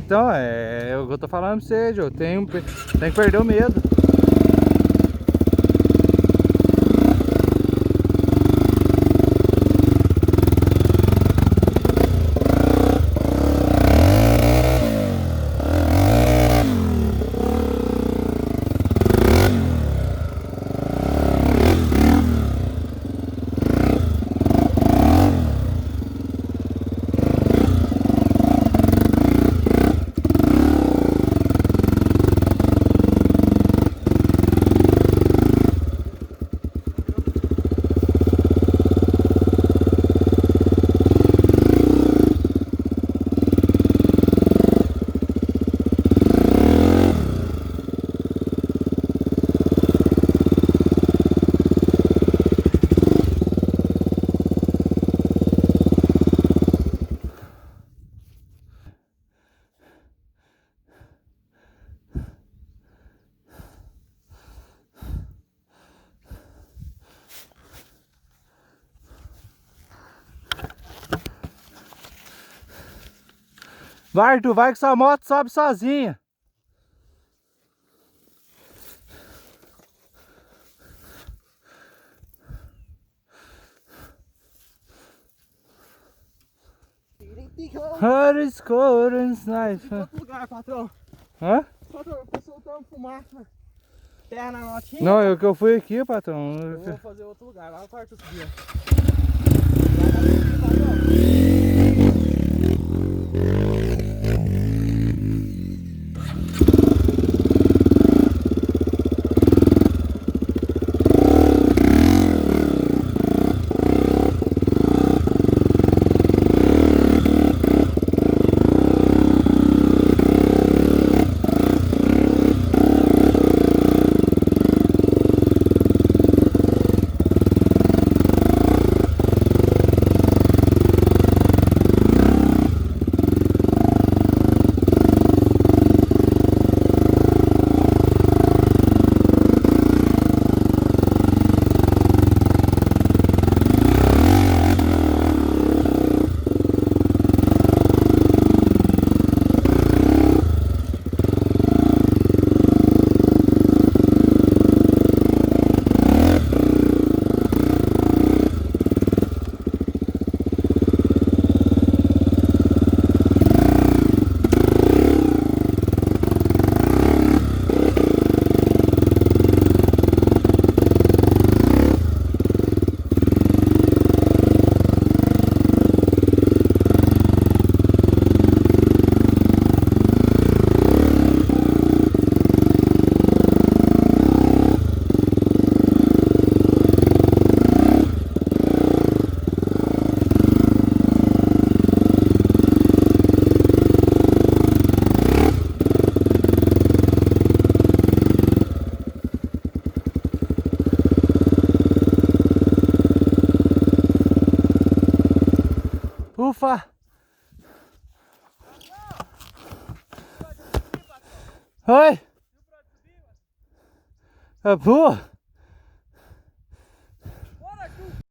Então, é o que eu tô falando pra você, Joe. Tem que perder o medo. Vai, Arthur, vai que sua moto sobe sozinha. Outro lugar, patrão. Hã? Patrão, eu tô soltando fumaça. Terra na notinha. Não, eu fui aqui, patrão. Eu vou fazer outro lugar, lá no quarto dia. Ufa! Oi! Pô!